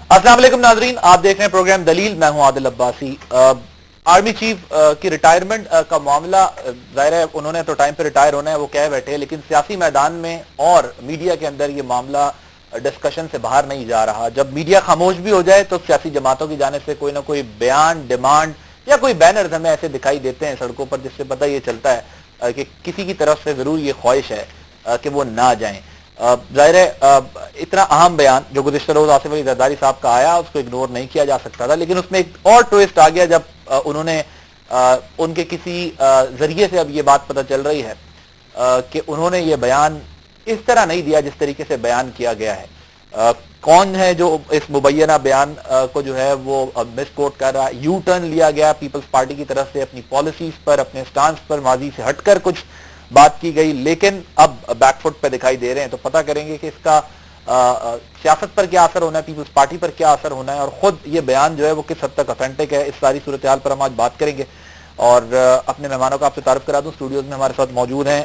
अस्सलाम वालेकुम नाजरीन, आप देख रहे हैं प्रोग्राम दलील। मैं हूं आदिल अब्बासी। आर्मी चीफ की रिटायरमेंट का मामला, जाहिर है उन्होंने तो टाइम पे रिटायर होना है, वो कह बैठे हैं, लेकिन सियासी मैदान में और मीडिया के अंदर ये मामला डिस्कशन से बाहर नहीं जा रहा। जब मीडिया खामोश भी हो जाए तो सियासी जमातों की जाने से कोई ना कोई बयान, डिमांड या कोई बैनर हमें ऐसे दिखाई देते हैं सड़कों पर, जिससे पता ये चलता है कि किसी की तरफ से जरूर ये ख्वाहिश है कि वो ना जाएं। जाहिर है इतना अहम बयान जो गुज़िश्ता रोज आसिफ अली जरदारी साहब का आया, उसको इग्नोर नहीं किया जा सकता था, लेकिन उसमें एक और ट्विस्ट आ गया जब उन्होंने उनके किसी जरिए से अब ये बात पता चल रही है कि उन्होंने ये बयान इस तरह नहीं दिया जिस तरीके से बयान किया गया है। कौन है जो इस मुबैना बयान को जो है वो मिस कोट कर रहा है? यू टर्न लिया गया पीपल्स पार्टी की तरफ से, अपनी पॉलिसीज पर, अपने स्टांस पर माजी से हटकर कुछ बात की गई, लेकिन अब बैकफुट पे दिखाई दे रहे हैं। तो पता करेंगे कि इसका सियासत पर क्या असर होना है, पीपल्स पार्टी पर क्या असर होना है, और खुद ये बयान जो है वो किस हद तक ऑथेंटिक है। इस सारी सूरत हाल पर हम आज बात करेंगे और अपने मेहमानों का आपसे तारुफ करा दूं। स्टूडियोज में हमारे साथ मौजूद हैं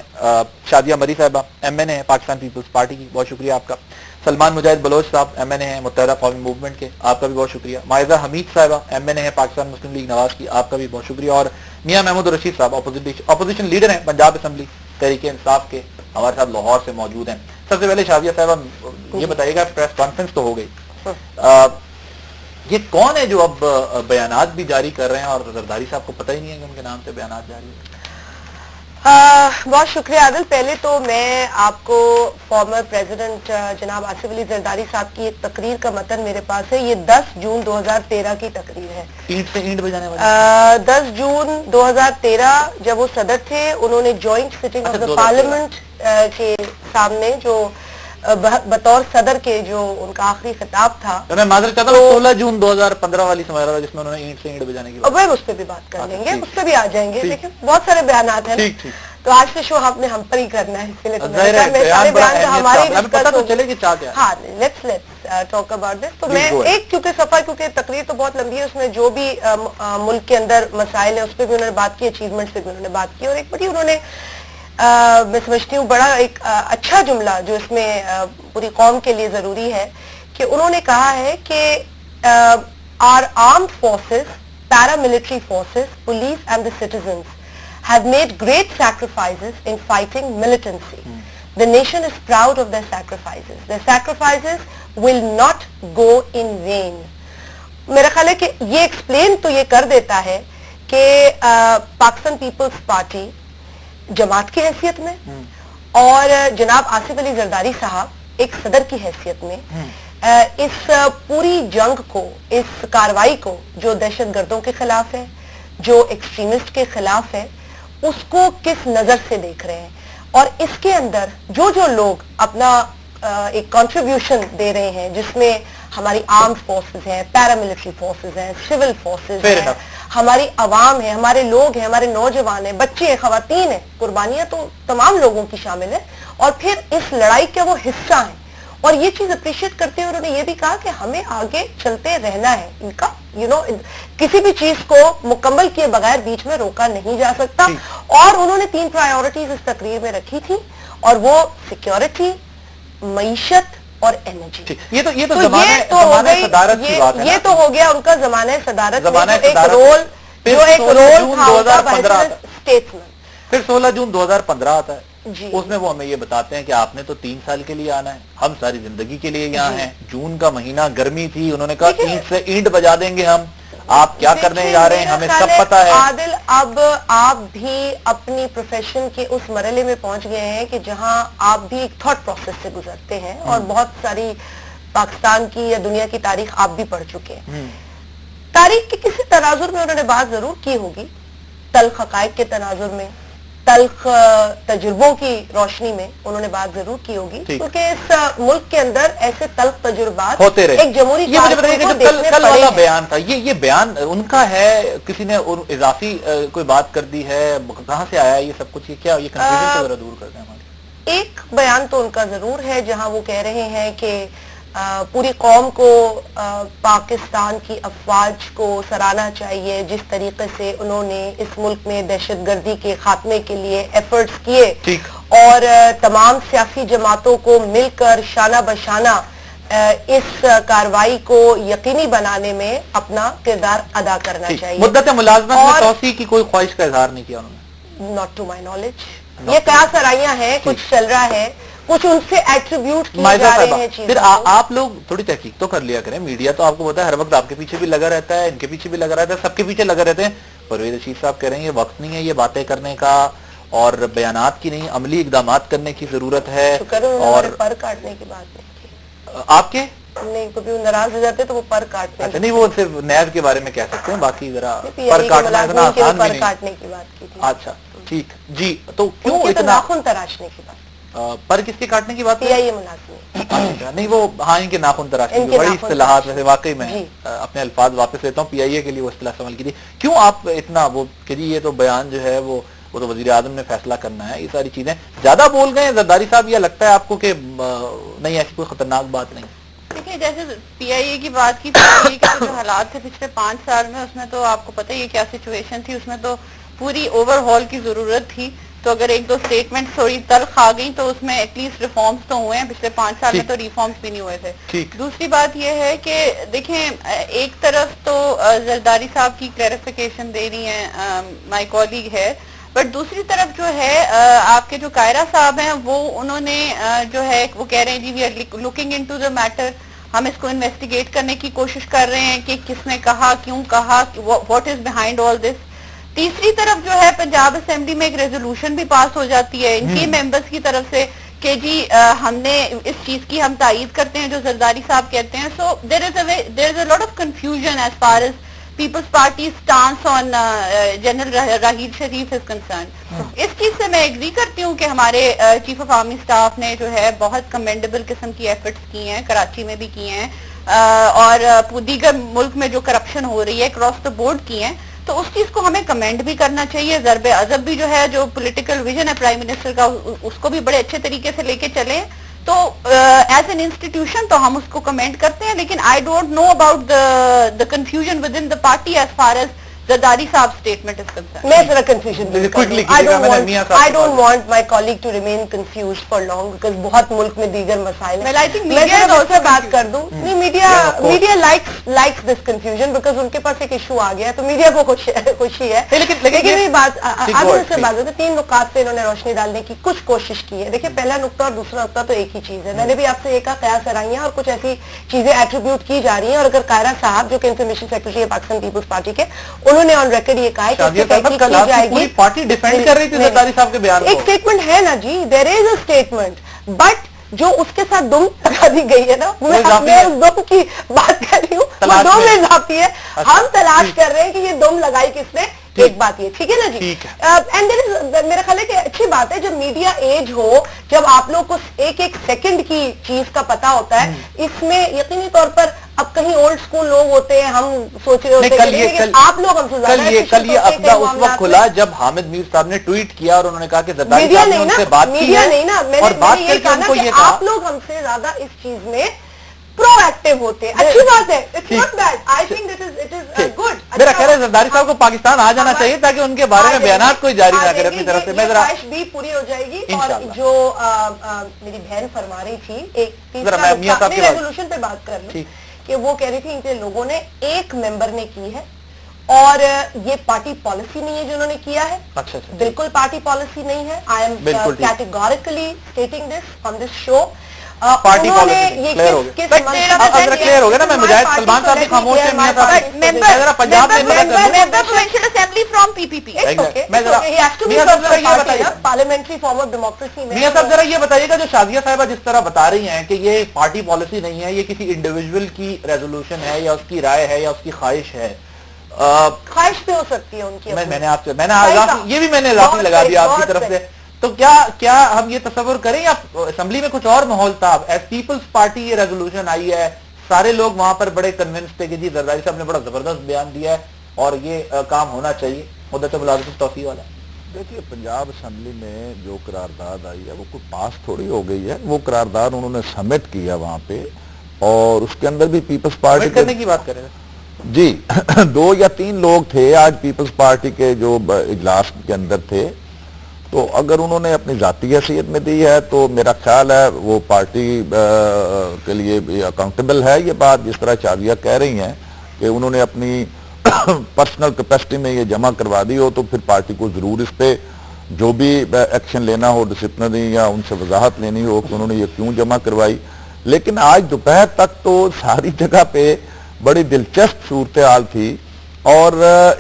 शादिया मरी साहिबा, MNA है पाकिस्तान पीपल्स पार्टी की, बहुत शुक्रिया आपका। सलमान मुजाहिद बलोच साहब, MNA है मुत्तहदा कौमी मूवमेंट के, आपका भी बहुत शुक्रिया। माइजा हमीद साहिबा, MNA है पाकिस्तान मुस्लिम लीग नवाज की, आपका भी बहुत शुक्रिया। और मियां महमूद रशीद साहब, अपोजिशन लीडर हैं पंजाब असेंबली तहरीक इंसाफ के, हमारे साथ लाहौर से मौजूद हैं। सबसे पहले शादिया साहिबा ये बताइएगा, प्रेस कॉन्फ्रेंस तो हो गई, ये कौन है जो अब बयानात भी जारी कर रहे हैं और जरदारी साहब को पता ही नहीं है कि उनके नाम से बयानात जारी है? बहुत शुक्रिया आदिल। पहले तो मैं आपको फॉर्मर प्रेसिडेंट जनाब आसिफ अली जरदारी साहब की एक तकरीर का मतन मेरे पास है। ये 10 जून 2013 की तकरीर है। ईंट से ईंट बजाने वाली 10 जून 2013 जब वो सदर थे, उन्होंने joint sitting of the parliament के सामने जो बतौर सदर के जो उनका आखिरी खिताब था, तो मैं माजरत चाहता हूं 16 जून 2015 वाली समझ रहा था जिसमें उन्होंने ईंट से ईंट बजाने की बात। अब उस पर भी बात कर लेंगे, उस पर भी आ जाएंगे, लेकिन बहुत सारे बयान हैं। तो आज से शो आपने हम पर ही करना है, इसलिए तो हमारी पता तो चले कि चाहते हैं। हाँ, लेट्स टॉक अबाउट दिस। तो मैं एक, क्योंकि सफर, क्योंकि तकरीर तो बहुत लंबी है, उसमें जो भी मुल्क के अंदर मसाइल है उस पर भी उन्होंने बात की, अचीवमेंट्स पे भी उन्होंने बात की, और एक बड़ी उन्होंने मैं समझती हूँ बड़ा एक अच्छा जुमला जो इसमें पूरी कौम के लिए जरूरी है कि उन्होंने कहा है कि our armed forces, paramilitary forces, police and the citizens have made great sacrifices in fighting militancy. The nation is proud of their sacrifices. Their sacrifices will not go in vain. मेरा ख्याल है कि ये एक्सप्लेन तो ये कर देता है कि पाकिस्तान पीपल्स पार्टी जमात की हैसियत में और जनाब आसिफ अली जरदारी साहब एक सदर की हैसियत में इस पूरी जंग को, इस कार्रवाई को जो दहशतगर्दों के खिलाफ है, जो एक्सट्रीमिस्ट के खिलाफ है, उसको किस नजर से देख रहे हैं, और इसके अंदर जो जो लोग अपना एक कंट्रीब्यूशन दे रहे हैं, जिसमें हमारी आर्म्ड फोर्सेस हैं, पैरामिलिट्री फोर्सेस हैं, सिविल फोर्सेस हैं, हमारी अवाम है, हमारे लोग हैं, हमारे नौजवान हैं, बच्चे हैं, खवातीन हैं, कुर्बानियां तो तमाम लोगों की शामिल है, और फिर इस लड़ाई का वो हिस्सा है। और ये चीज अप्रिशिएट करते हुए उन्होंने ये भी कहा कि हमें आगे चलते रहना है, इनका किसी भी चीज को मुकम्मल किए बगैर बीच में रोका नहीं जा सकता। और उन्होंने 3 प्रायोरिटीज इस तकरीर में रखी थी, और वो सिक्योरिटी, मईशत और एनर्जी। ये तो ज़माने सदारत की बात है। ये तो हो गया उनका ज़माने सदारत में एक रोल था 2015 स्टेट्समैन। फिर 16 जून 2015 आता है, उसमें वो हमें ये बताते हैं कि आपने तो 3 साल के लिए आना है, हम सारी जिंदगी के लिए यहाँ हैं। जून का महीना, गर्मी थी, उन्होंने कहा ईंट से ईंट बजा देंगे हम, आप क्या करने जा रहे हैं हमें सब पता है। आदिल, अब आप भी अपनी प्रोफेशन के उस मरहले में पहुंच गए हैं कि जहां आप भी एक थॉट प्रोसेस से गुजरते हैं, और बहुत सारी पाकिस्तान की या दुनिया की तारीख आप भी पढ़ चुके हैं। तारीख के किसी तनाजुर में उन्होंने बात जरूर की होगी, तल्ख हकायक के तनाजुर में, तल्ख तजुर्बों की रोशनी में उन्होंने बात जरूर की होगी, क्योंकि इस मुल्क के अंदर ऐसे तल्ख तजुर्बात होते रहे। एक जमहूरी कल वाला बयान था, ये बयान उनका है, किसी ने इजाफी कोई बात कर दी है, कहां से आया ये सब कुछ? ये क्या, ये कंफ्यूजन तो दूर करते हैं हमारी। एक बयान तो उनका जरूर है जहां वो कह रहे हैं कि पूरी कौम को पाकिस्तान की अफवाज को सराहना चाहिए, जिस तरीके से उन्होंने इस मुल्क में दहशतगर्दी के खात्मे के लिए एफर्ट्स किए, और तमाम सियासी जमातों को मिलकर शाना बशाना اس کاروائی کو یقینی بنانے میں اپنا کردار ادا کرنا چاہیے. مدت ملازمت میں توسیع کی کوئی خواہش کا اظہار نہیں کیا انہوں نے؟ Not to my knowledge. یہ قیاس آرائیاں ہیں, کچھ چل رہا ہے, کچھ ان سے ایٹریبیوٹ کیے جا رہے ہیں چیزیں. پھر آپ لوگ تھوڑی تحقیق تو کر لیا کریں. میڈیا تو آپ کو پتا ہے ہر وقت آپ کے پیچھے بھی لگا رہتا ہے, ان کے پیچھے بھی لگا رہتا ہے, سب کے پیچھے لگا رہتے ہیں. پرویز رشید صاحب کہہ رہے ہیں یہ وقت نہیں ہے یہ باتیں کرنے کا اور بیانات کی نہیں, عملی اقدامات کرنے کی ضرورت ہے. اور پر کاٹنے کی بات نہیں کی آپ کے نہیں, کبھی وہ ناراض ہو جاتے تو وہ پر کاٹتے ہیں. نہیں وہ صرف نیب کے بارے میں کہہ سکتے ہیں, باقی ذرا پر کاٹنا اتنا آسان بھی نہیں. کاٹنے کی بات کی تھی. اچھا ٹھیک جی. تو کیوں اتنا ناخن تراشنے کی بات, پر کس کے کاٹنے کی بات پی آئی اے ملازمین نہیں وہ ہاں ان کے ناخن تراشنے کی بڑی اصطلاحات ویسے واقعی میں اپنے الفاظ واپس لیتا ہوں. پی آئی اے کے لیے وہ اصطلاح استعمال کی تھی. کیوں آپ اتنا وہ کہ جی یہ تو بیان جو ہے وہ تو وزیر اعظم نے فیصلہ کرنا ہے, یہ ساری چیزیں زیادہ بول گئے ہیں زرداری صاحب؟ یا لگتا ہے آپ کو کہ نہیں ایسی کوئی خطرناک بات نہیں؟ دیکھیں جیسے پی آئی اے کی بات کی, پی آئی اے کے جو حالات تھے پچھلے 5 سال میں, اس میں تو آپ کو پتہ ہی ہے کیا سچویشن تھی. اس میں تو پوری اوور ہال کی ضرورت تھی. تو اگر ایک دو سٹیٹمنٹ تھوڑی تلخ آ گئی تو اس میں ایٹ لیسٹ ریفارمز تو ہوئے ہیں. پچھلے 5 سال میں تو ریفارمز بھی نہیں ہوئے تھے. دوسری بات یہ ہے کہ دیکھیں ایک طرف تو زرداری صاحب کی کلیریفیکیشن دے رہی ہیں مائی کولیگ ہے, بٹ دوسری طرف جو ہے آپ کے جو قائرہ صاحب ہیں وہ انہوں نے جو ہے وہ کہہ رہے ہیں جی we are looking into the matter, ہم اس کو انویسٹیگیٹ کرنے کی کوشش کر رہے ہیں کہ کس نے کہا, کیوں کہا, واٹ از بیہائنڈ آل دس. تیسری طرف جو ہے پنجاب اسمبلی میں ایک ریزولوشن بھی پاس ہو جاتی ہے ان کے ممبرز کی طرف سے کہ جی ہم نے اس چیز کی ہم تائید کرتے ہیں جو زرداری صاحب کہتے ہیں. So there is a lot of confusion as far as peoples party stance on general Raheel Sharif is concern. اس چیز سے میں ایگری کرتی ہوں کہ ہمارے چیف آف آرمی اسٹاف نے جو ہے بہت کمینڈیبل قسم کی ایفرٹس کی ہیں, کراچی میں بھی کی ہیں اور دیگر ملک میں جو کرپشن ہو رہی ہے اکراس دا بورڈ کی ہیں. تو اس چیز کو ہمیں کمنڈ بھی کرنا چاہیے. ضرب عضب بھی جو ہے جو پولیٹیکل ویژن ہے پرائم منسٹر کا اس کو بھی بڑے اچھے طریقے سے لے کے چلیں. تو ایز این انسٹیٹیوشن تو ہم اس کو کمنٹ کرتے ہیں, لیکن I don't know about the confusion with in the party as far as Zardari sahab statement is concern. میں ذرا confusion I don't want my colleague to remain confused for long because بہت ملک میں دیگر مسائل ہیں. میں ذرا سے بات کر دوں, نہیں media likes this confusion because ان کے پاس ایک ایشو آ گیا ہے تو میڈیا کو خوشی ہے. لیکن یہ بات اب سے بات ہوتی ہے 3 نکات پہ انہوں نے روشنی ڈالنے کی کچھ کوشش کی ہے. دیکھیں پہلا نقطہ اور دوسرا نقطہ تو ایک ہی چیز ہے. میں نے بھی آپ سے یہ کہا قیاس آرائیاں اور کچھ ایسی چیزیں ایٹریبیوٹ کی جا رہی ہیں, اور اگر قائرہ صاحب جو کہ انفارمیشن سیکرٹری ہے پاکستان پیپلز پارٹی کے, انہوں نے آن ریکارڈ یہ کہا ہے کہ تحقیق کی جائے گی. پارٹی ڈیفینڈ کر رہی تھی زرداری صاحب کے بیان کو. ایک اسٹیٹمنٹ ہے نا جی, دیر از اے اسٹیٹمنٹ, بٹ جو اس کے ساتھ دم لگا دی گئی ہے نا, میں اس دم کی بات کر رہی ہوں, وہ دم اضافی ہے. ہم تلاش کر رہے ہیں کہ یہ دم لگائی کس نے. ایک بات یہ ٹھیک ہے نا جی. اینڈ دیر از میرا خیال ہے کہ اچھی بات ہے جب میڈیا ایج ہو, جب آپ لوگ کو ایک سیکنڈ کی چیز کا پتا ہوتا ہے. اس میں یقینی طور پر اب کہیں اولڈ سکول لوگ ہوتے ہیں, ہم سوچ رہے ہوتے ہیں آپ لوگ ہم سے زیادہ. کل یہ ابدا اس وقت کھلا جب حامد میر صاحب نے ٹویٹ کیا اور انہوں نے کہا کہ زرداری صاحب نے ان سے بات کی ہے, نہیں نا, میں نے یہ کہا نا کہ آپ لوگ ہم سے زیادہ اس چیز میں پرو ایکٹیو ہوتے ہیں. اچھی بات ہے, it's not bad, I think it is good. میرا خیال ہے زرداری صاحب کو پاکستان آ جانا چاہیے تاکہ ان کے بارے میں بیانات کوئی جاری نہ کرے اپنی طرف سے. میں ذرا بھی پوری ہو جائے گی. اور جو میری بہن فرما رہی تھی ایک ریزولوشن پہ بات کر لوں کہ وہ کہہ رہی تھی ان کے لوگوں نے ایک ممبر نے کی ہے اور یہ پارٹی پالیسی نہیں ہے جو انہوں نے کیا ہے. بالکل پارٹی پالیسی نہیں ہے. I am categorically stating this on this show. Party policy clear ہو گیا, اب کلیئر ہو گیا نا. میں مجاہد سلمان صاحب بھی خاموش ہیں. میاں صاحب پنجاب میں assembly from P P P. Parliamentary form of democracy میں. میاں صاحب ذرا یہ بتائیے گا جو شادیہ صاحبہ جس طرح بتا رہی ہیں کہ یہ پارٹی پالیسی نہیں ہے, یہ کسی انڈیویجول کی ریزولوشن ہے یا اس کی رائے ہے یا اس کی خواہش ہے. خواہش بھی ہو سکتی ہے ان کی. میں نے آپ سے یہ بھی میں نے اضافی لگا دیا آپ کی طرف سے. تو کیا ہم یہ تصور کریں یا اسمبلی میں کچھ اور ماحول تھا؟ ایز پیپلز پارٹی یہ ریزولوشن آئی ہے, سارے لوگ وہاں پر بڑے کنونس تھے کہ جی زرداری صاحب نے بڑا زبردست بیان دیا ہے اور یہ کام ہونا چاہیے مدت ملازمت توسیع والا. دیکھیے پنجاب اسمبلی میں جو قرارداد آئی ہے وہ کوئی پاس تھوڑی ہو گئی ہے. وہ قرارداد انہوں نے سبمٹ کیا وہاں پہ, اور اس کے اندر بھی پیپلز پارٹی کرنے کی بات کریں جی 2 یا 3 لوگ تھے آج پیپلز پارٹی کے جو اجلاس کے اندر تھے, تو اگر انہوں نے اپنی ذاتی حیثیت میں دی ہے تو میرا خیال ہے وہ پارٹی کے لیے اکاؤنٹیبل ہے یہ بات، جس طرح شازیہ کہہ رہی ہیں کہ انہوں نے اپنی پرسنل کیپیسٹی میں یہ جمع کروا دی ہو تو پھر پارٹی کو ضرور اس پہ جو بھی ایکشن لینا ہو ڈسپلنری یا ان سے وضاحت لینی ہو کہ انہوں نے یہ کیوں جمع کروائی. لیکن آج دوپہر تک تو ساری جگہ پہ بڑی دلچسپ صورتحال تھی اور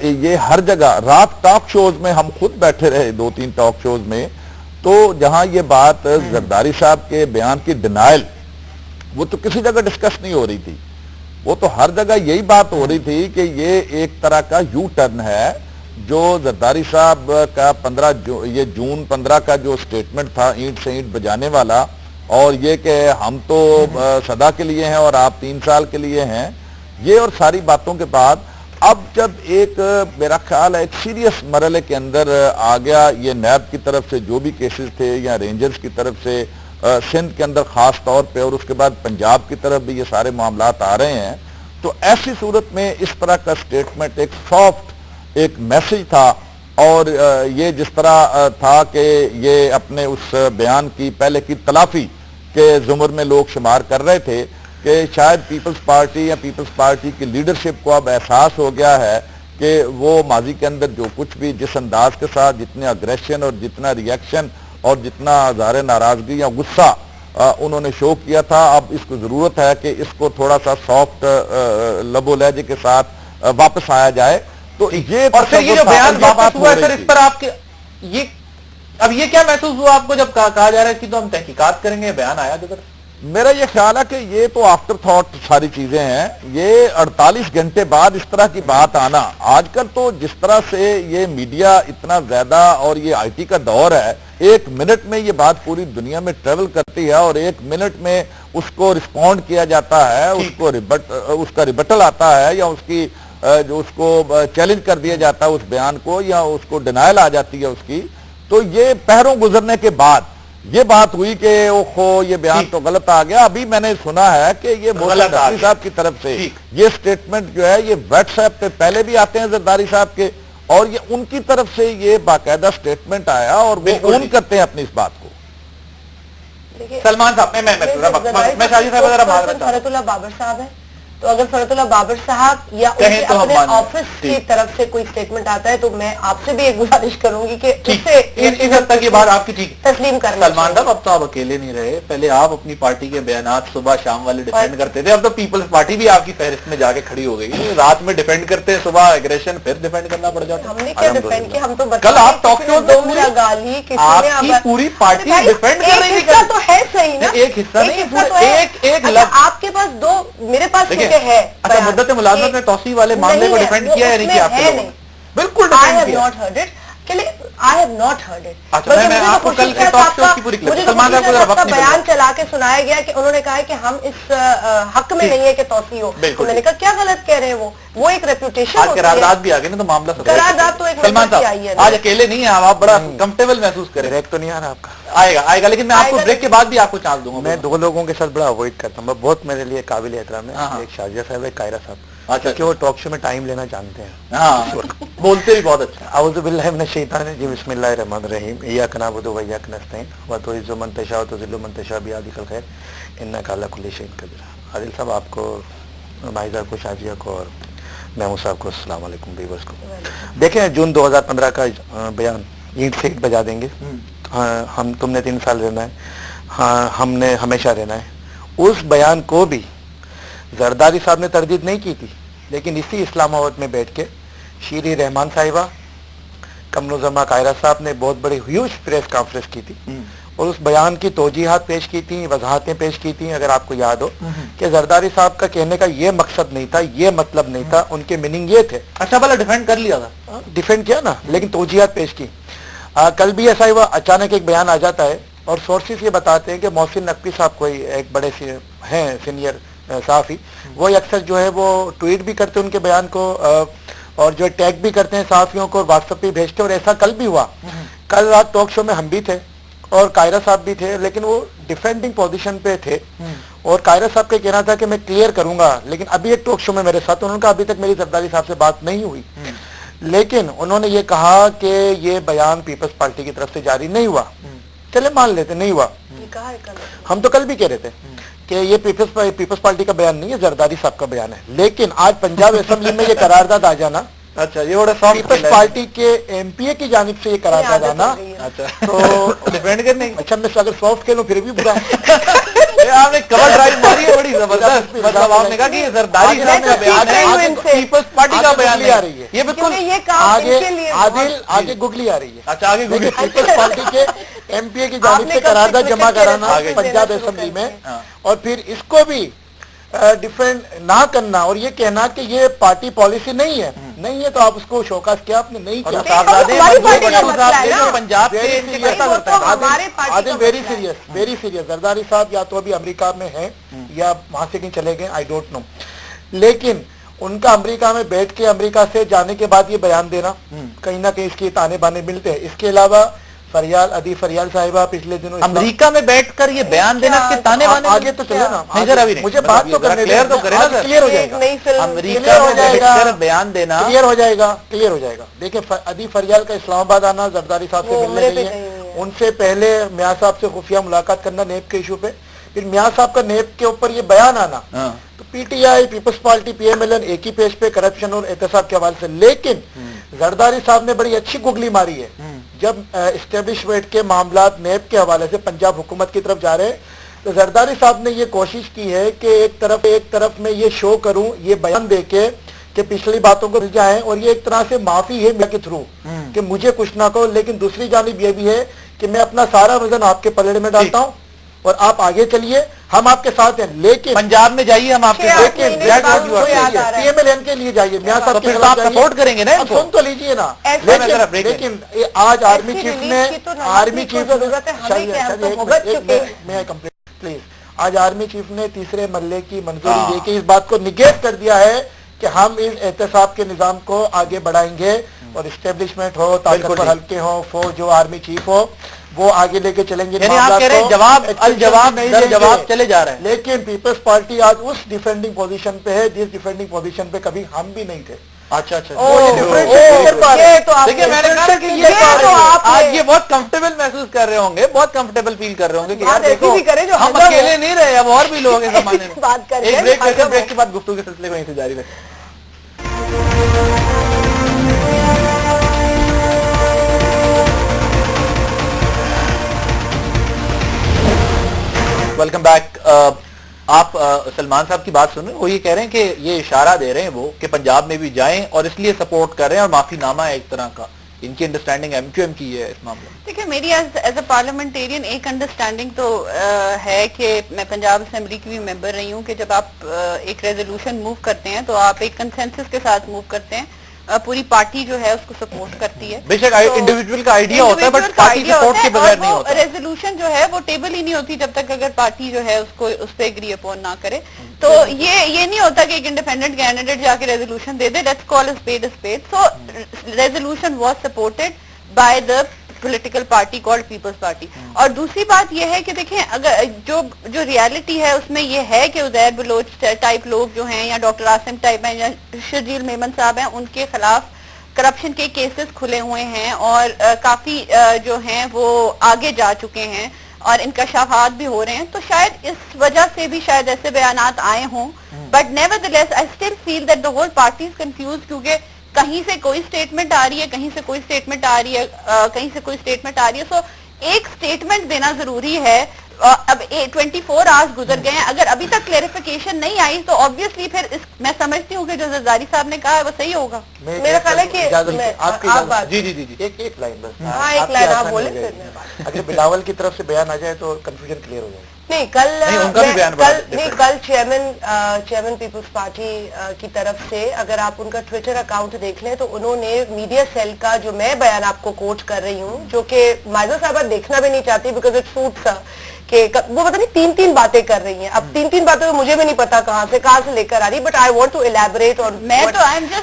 یہ ہر جگہ رات ٹاک شوز میں ہم خود بیٹھے رہے 2-3 ٹاک شوز میں، تو جہاں یہ بات زرداری صاحب کے بیان کی ڈینائل وہ تو کسی جگہ ڈسکس نہیں ہو رہی تھی، وہ تو ہر جگہ یہی بات ہو رہی تھی کہ یہ ایک طرح کا یو ٹرن ہے جو زرداری صاحب کا جون 15 کا جو سٹیٹمنٹ تھا اینٹ سے اینٹ بجانے والا، اور یہ کہ ہم تو سدا کے لیے ہیں اور آپ 3 سال کے لیے ہیں، یہ اور ساری باتوں کے بعد اب جب ایک میرا خیال ہے ایک سیریس مرحلے کے اندر آ گیا، یہ نیب کی طرف سے جو بھی کیسز تھے یا رینجرز کی طرف سے سندھ کے اندر خاص طور پہ اور اس کے بعد پنجاب کی طرف بھی یہ سارے معاملات آ رہے ہیں، تو ایسی صورت میں اس طرح کا سٹیٹمنٹ ایک سافٹ ایک میسج تھا، اور یہ جس طرح تھا کہ یہ اپنے اس بیان کی پہلے کی تلافی کے زمر میں لوگ شمار کر رہے تھے کہ شاید پیپلز پارٹی یا پیپلز پارٹی کی لیڈرشپ کو اب احساس ہو گیا ہے کہ وہ ماضی کے اندر جو کچھ بھی جس انداز کے ساتھ جتنے اگریشن اور جتنا ریئیکشن اور جتنا اظہار ناراضگی یا غصہ انہوں نے شو کیا تھا، اب اس کو ضرورت ہے کہ اس کو تھوڑا سا سافٹ لب و لہجے کے ساتھ واپس آیا جائے. تو یہ اور پھر یہ جو بیان واپس ہوا ہے سر، اس پر آپ کے اب یہ کیا محسوس ہوا آپ کو جب کہا جا رہا ہے کہ تو ہم تحقیقات کریں گے، بیان آیا جدھر؟ میرا یہ خیال ہے کہ یہ تو آفٹر تھاٹ ساری چیزیں ہیں، یہ 48 گھنٹے بعد اس طرح کی بات آنا، آج کل تو جس طرح سے یہ میڈیا اتنا زیادہ اور یہ آئی ٹی کا دور ہے، 1 منٹ میں یہ بات پوری دنیا میں ٹریول کرتی ہے اور 1 منٹ میں اس کو رسپونڈ کیا جاتا ہے، اس کا ریبٹل آتا ہے یا جو اس کو چیلنج کر دیا جاتا ہے اس بیان کو یا اس کو ڈینائل آ جاتی ہے اس کی. تو یہ پہروں گزرنے کے بعد یہ بات ہوئی کہ یہ بیان تو غلط آ گیا. ابھی میں نے سنا ہے کہ یہ زرداری صاحب کی طرف سے یہ سٹیٹمنٹ جو ہے یہ واٹس ایپ پہ پہلے بھی آتے ہیں زرداری صاحب کے، اور یہ ان کی طرف سے یہ باقاعدہ سٹیٹمنٹ آیا اور وہ اون کرتے ہیں اپنی اس بات کو. سلمان صاحب میں شاہی صاحب فرحت اللہ بابر صاحب ہے، تو اگر فرحت اللہ بابر صاحب یا ان کے اپنے آفس کی طرف سے کوئی سٹیٹمنٹ آتا ہے تو میں آپ سے بھی ایک گزارش کروں گی کہ اس حد تک یہ بات آپ کی ٹھیک تسلیم کرنا. سلمان صاحب اب تو آپ اکیلے نہیں رہے، پہلے آپ اپنی پارٹی کے بیانات صبح شام والے ڈیفینڈ کرتے تھے، اب تو پیپلز پارٹی بھی آپ کی فہرست میں جا کے کھڑی ہو گئی، رات میں ڈیفینڈ کرتے صبح ایگریشن پھر ڈیفینڈ کرنا پڑ جاتا. ہم نے کیا ڈیفینڈ کیا؟ ہم تو کل آپ ٹاک شو میں گالی آپ کی پوری پارٹی ڈیفینڈ کر رہی ہے تو ہے صحیح نا، ایک حصہ نہیں ایک لفظ آپ کے پاس دو، میرے پاس ہے. اچھا مدت ملازمت میں توسیع والے معاملے کو ڈیفینڈ کیا ہے نہیں کیا آپ کے بالکل ڈیفینڈ کیا. I have not heard it. اچھا میں آپ کو کل کے ٹاک شو کی پوری کلپ سلمان صاحب کو ذرا وقت نہیں بیان چلا کے سنایا گیا کہ انہوں نے کہا کہ ہم اس حق میں نہیں ہے کہ توسیع ہو. میں نے کہا کیا غلط کہہ رہے ہیں، وہ ایک ریپوٹیشن ہوتی ہے. قرارداد بھی آ گئی نا تو معاملہ قرارداد تو ایک سلمان صاحب آج اکیلے نہیں ہیں آپ بڑا کمفرٹیبل محسوس کریں. بریک تو نہیں آ رہا آپ کا؟ آئے گا لیکن میں آپ کو بریک کے بعد بھی آپ کو چانس دوں گا. میں 2 لوگوں کے ساتھ بڑا اوائڈ کرتا ہوں، بہت میرے لیے قابل احترام ہے، ایک شازیہ صاحب ایک قائرہ صاحب، کیونکہ وہ ٹاک شو میں ٹائم لینا جانتے ہیں، بولتے بھی بہت اچھا. اعوذ باللہ من الشیطان الرجیم، بسم اللہ الرحمن الرحیم، ایاک نعبد و ایاک نستعین وتعز من تشاء وتذل من تشاء بیدک الخیر انک علی کل شیء قدیر. عادل صاحب آپ کو، مائزہ کو، شازیہ کو اور محمود صاحب کو السلام علیکم. ویورز کو دیکھیں جون 2015 کا بیان اینٹ سے اینٹ بجا دیں گے، تم نے 3 سال رہنا ہے، ہاں ہم نے ہمیشہ رہنا ہے. اس بیان کو بھی زرداری صاحب نے تردید نہیں کی تھی، لیکن اسی اسلام آباد میں بیٹھ کے شیری رحمان صاحبہ، کمل الزما قائرہ صاحب نے بہت بڑی ہیوج پریس کانفرنس کی تھی اور اس بیان کی توجیحات پیش کی تھیں، وضاحتیں پیش کی تھیں. اگر آپ کو یاد ہو کہ زرداری صاحب کا کہنے کا یہ مقصد نہیں تھا، یہ مطلب نہیں تھا، ان کے میننگ یہ تھے. اچھا بھلا ڈیفینڈ کر لیا تھا، ڈیفینڈ کیا نا، لیکن توجیحات پیش کی. کل بھی ایسا ہوا، اچانک ایک بیان آ جاتا ہے اور سورسز یہ بتاتے ہیں کہ محسن نقوی صاحب کوئی ایک بڑے ہیں سینئر صحافی، وہ اکثر جو ہے وہ ٹویٹ بھی کرتے ہیں ان کے بیان کو اور جو ٹیگ بھی کرتے ہیں صحافیوں کو، واٹس ایپ پہ بھیجتے ہیں. اور ایسا کل بھی ہوا. کل رات ٹاک شو میں ہم بھی تھے اور قائرہ صاحب بھی تھے، لیکن وہ ڈیفینڈنگ پوزیشن پہ تھے اور قائرہ صاحب کا کہنا تھا کہ میں کلیئر کروں گا. لیکن ابھی ایک ٹاک شو میں میرے ساتھ، انہوں نے کہا ابھی تک میری زرداری صاحب سے بات نہیں ہوئی. लेकिन उन्होंने ये कहा कि ये बयान पीपल्स पार्टी की तरफ से जारी नहीं हुआ, चले मान लेते नहीं हुआ, हम तो कल भी कह रहे थे कि ये पीपल्स पार्टी का बयान नहीं है, जरदारी साहब का बयान है। लेकिन आज पंजाब असेंबली में ये करारदाद आ जाना, अच्छा ये बड़ा सॉफ्ट पीपल्स पार्टी के एमपीए की जानिब से ये करारदाद आना, अच्छा तो डिफेंड करने की। अच्छा मैं अगर सॉफ्ट खेलूं फिर भी बुरा आपने कवर ड्राइव मारी है बड़ी जबरदस्त, मतलब आपने कहा कि जरदारी साहब का बयान है, पीपल्स पार्टी का बयान आ रही है, ये बिल्कुल आगे गुगली आ रही है। अच्छा आगे गुगली, पीपल्स पार्टी के एमपीए की जानिब से करारदाद जमा कराना पंजाब असेंबली में, और फिर इसको भी डिफेंड ना करना और ये कहना कि ये पार्टी पॉलिसी नहीं है, नहीं है तो आप उसको शोकास किया, आपने नहीं किया। पंजाब आदिल वेरी सीरियस, जरदारी साहब या तो अभी अमेरिका में है या वहां से कहीं चले गए, आई डोंट नो, लेकिन उनका अमेरिका में बैठ के अमेरिका से जाने के बाद ये बयान देना कहीं ना कहीं इसके ताने बाने मिलते हैं। इसके अलावा अदी फरियाल साहिबा पिछले दिनों अमेरिका में बैठकर ये बयान देना, इसके ताने बाने आगे तो चले ना, नहीं जरा भी नहीं, मुझे बात तो करने क्लियर तो करे ना, क्लियर हो जाएगा, अमेरिका में बैठकर बयान देना क्लियर हो जाएगा। देखिए अदी फरियाल का इस्लामाबाद आना, जरदारी साहब से मिलने गई है, उनसे पहले मियां साहब से खुफिया मुलाकात करना नेब के इशू पे, फिर मियां साहब का नेब के ऊपर ये बयान आना, तो पीटीआई, पीपल्स पार्टी, पीएमएलएन एक ही पेज पे करप्शन और एहतसाब के हवाले से। लेकिन जरदारी साहब ने बड़ी अच्छी गुगली मारी है, जब एस्टेब्लिशमेंट के मामलात नेब के हवाले से पंजाब हुकूमत की तरफ जा रहे हैं, तो जरदारी साहब ने ये कोशिश की है कि एक तरफ में ये शो करूं, ये बयान देके कि पिछली बातों को जाए, और ये एक तरह से माफी है मेरे के थ्रू कि मुझे कुछ ना कहो, लेकिन दूसरी जानिब ये भी है कि मैं अपना सारा वजन आपके पलड़े में डालता हूं और आप आगे चलिए, हम आपके साथ हैं, लेकिन पंजाब में जाइए, हम आपके पीएमएलएन के लिए जाइए, मियां साहब के खिलाफ सपोर्ट करेंगे ना, सुन तो लीजिए ना। लेकिन आज आर्मी चीफ प्लीज, आज आर्मी चीफ ने तीसरे मरले की मंजूरी देके इस बात को निगेट कर दिया है कि हम इस एहतसाब के निजाम को आगे बढ़ाएंगे, और एस्टेब्लिशमेंट हो, ताकतवर हल्के हो, फौज हो, आर्मी चीफ हो, वो आगे लेके चलेंगे। आप कह रहे हैं जवाब चले जा रहे हैं, लेकिन पीपल्स पार्टी आज उस डिफेंडिंग पोजीशन पे है जिस डिफेंडिंग पोजीशन पे कभी हम भी नहीं थे। अच्छा देखिए मैंने कहा कि ये आज ये बहुत कंफर्टेबल महसूस कर रहे होंगे, बहुत कंफर्टेबल फील कर रहे होंगे कि यार देखो हम अकेले नहीं रहे, अब और भी लोग इस जमाने में। एक ब्रेक के बाद गुफ्तगू के सिलसिले को यहीं से जारी रखें। Welcome back. आप सलमान साहब की बात सुन रहे हैं, वो ये कह रहे हैं कि ये इशारा दे रहे हैं वो कि पंजाब में भी जाएं और इसलिए सपोर्ट कर रहे हैं, और माफीनामा है एक तरह का, इनकी अंडरस्टैंडिंग एमक्यूएम की है इस मामले में। देखिए मेरी एज ए पार्लियामेंटेरियन एक अंडरस्टैंडिंग तो है कि मैं पंजाब असेंबली की भी मेंबर रही हूँ कि जब आप एक रेजोल्यूशन मूव करते हैं तो आप एक कंसेंसस के साथ मूव करते हैं, पूरी पार्टी जो है उसको सपोर्ट करती है। बेशक इंडिविजुअल का आइडिया होता है, बट पार्टी सपोर्ट के बगैर नहीं होता। रेजोल्यूशन जो है वो टेबल ही नहीं होती जब तक अगर पार्टी जो है उसको उस पर एग्री अपॉन ना करे। तो ये नहीं होता कि एक इंडिपेंडेंट कैंडिडेट जाके रेजोल्यूशन दे दे, let's call a spade. So resolution was supported by the political party called People's Party. और दूसरी बात यह है कि देखें अगर जो रियलिटी है उसमें ये है कि उज़ैर बलोच टाइप लोग जो हैं या डॉक्टर आसिम टाइप हैं या शर्जील मेमन साहब हैं, उनके खिलाफ करप्शन के केसेस खुले हुए हैं और काफी जो हैं वो आगे जा चुके हैं और इंकशाफात भी हो रहे हैं। तो शायद इस वजह से भी शायद ऐसे बयानात आए हों, but nevertheless I still feel that the whole party is confuse, क्योंकि कहीं से कोई स्टेटमेंट आ रही है, कहीं से कोई स्टेटमेंट आ रही है, कहीं से कोई स्टेटमेंट आ रही है। सो एक स्टेटमेंट देना जरूरी है। अब 24 आवर्स गुजर गए हैं, अगर अभी तक क्लेरिफिकेशन नहीं आई तो ऑब्वियसली फिर मैं समझती हूँ कि जो जरदारी साहब ने कहा है वो सही होगा। मेरा ख्याल है कि जी एक लाइन बस, एक लाइन आप बोले। अगर बिलावल की तरफ से बयान आ जाए तो कंफ्यूजन क्लियर हो जाए। नहीं कल चेयरमैन पीपल्स पार्टी की तरफ से अगर आप उनका ट्विटर अकाउंट देख लें तो उन्होंने मीडिया सेल का जो मैं बयान आपको कोट कर रही हूँ, जो कि माइजा साहबा देखना भी नहीं चाहती बिकॉज इट सूट्स कि वो पता नहीं तीन बातें कर रही हैं। अब तीन बातें तो मुझे भी नहीं पता कहाँ से लेकर आ रही, but I want to elaborate on